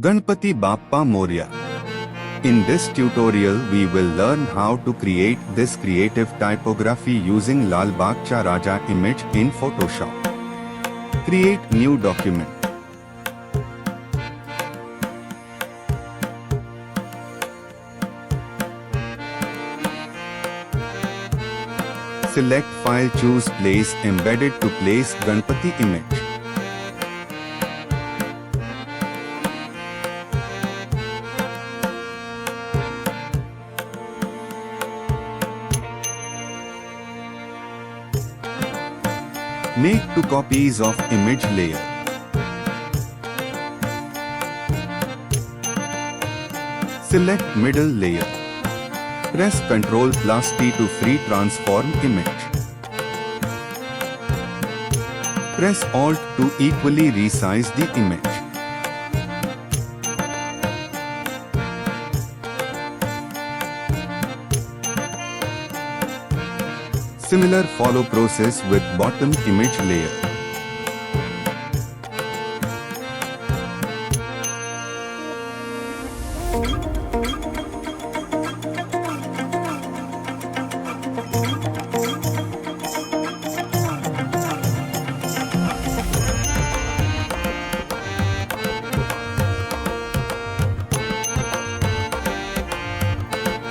Ganpati Bappa Morya. In this tutorial we will learn how to create this creative typography using Lalbaugcha Raja image in Photoshop. Create new document. Select file, choose place embedded to place Ganpati image. Make 2 copies of image layer. Select middle layer. Press Ctrl plus T to free transform image. Press Alt to equally resize the image. Similar follow process with bottom image layer.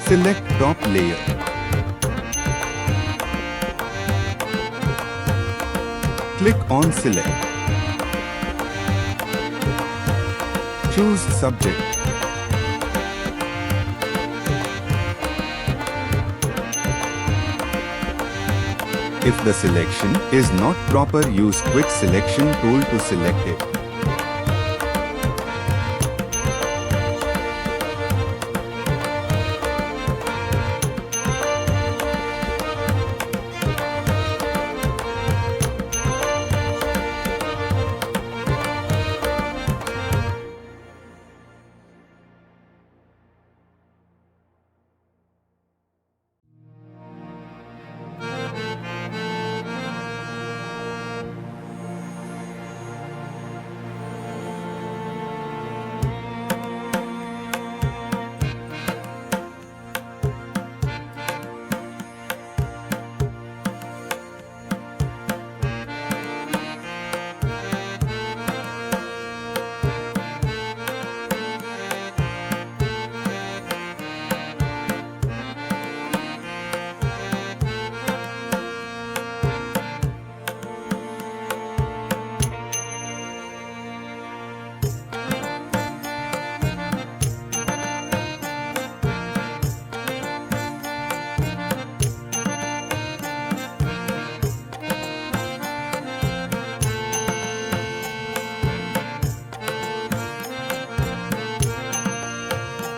Select top layer. Click on Select. Choose Subject. If the selection is not proper, use Quick Selection tool to select it.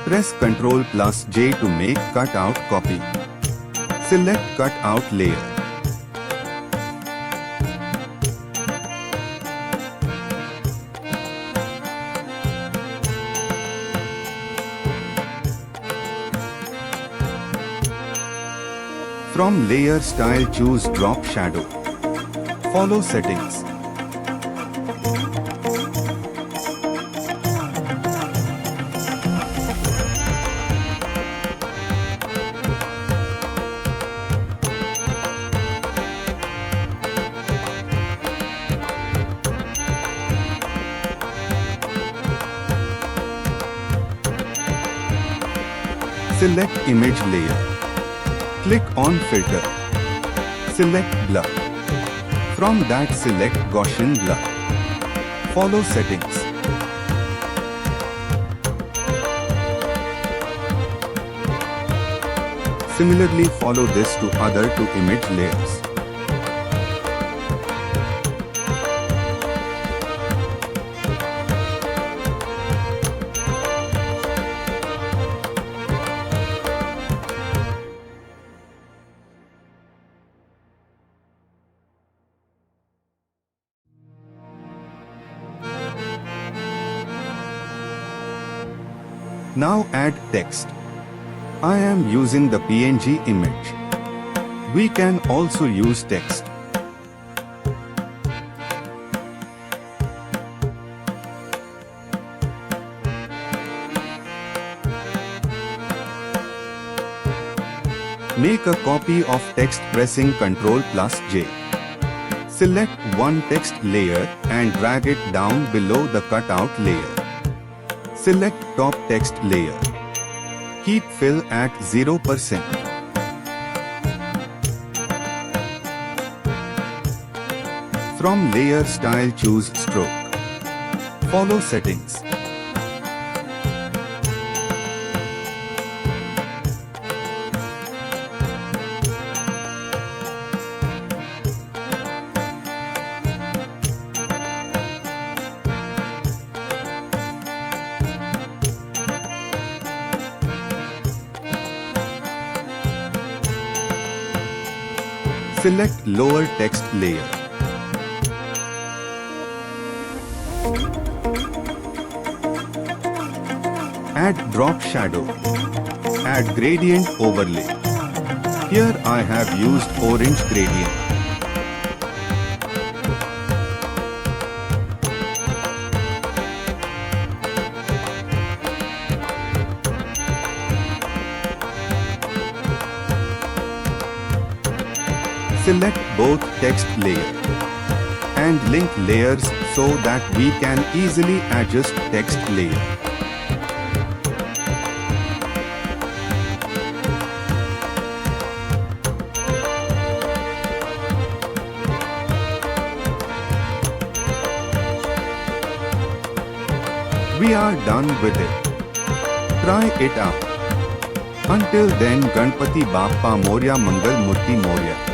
Press Ctrl plus J to make cutout copy. Select cutout layer. From layer style, choose drop shadow. Follow settings. Select image layer. Click on filter. Select blur. From that, select Gaussian blur. Follow settings. Similarly, follow this to other 2 image layers. Now add text. I am using the PNG image. We can also use text. Make a copy of text pressing Ctrl+J. Select one text layer and drag it down below the cutout layer. Select top text layer. Keep fill at 0%. From layer style choose stroke. Follow settings. Select lower text layer. Add drop shadow. Add gradient overlay. Here I have used orange gradient. Select both text layer and link layers so that we can easily adjust text layer. We are done with it. Try it out. Until then, Ganpati Bappa Morya Mangal Murti Morya.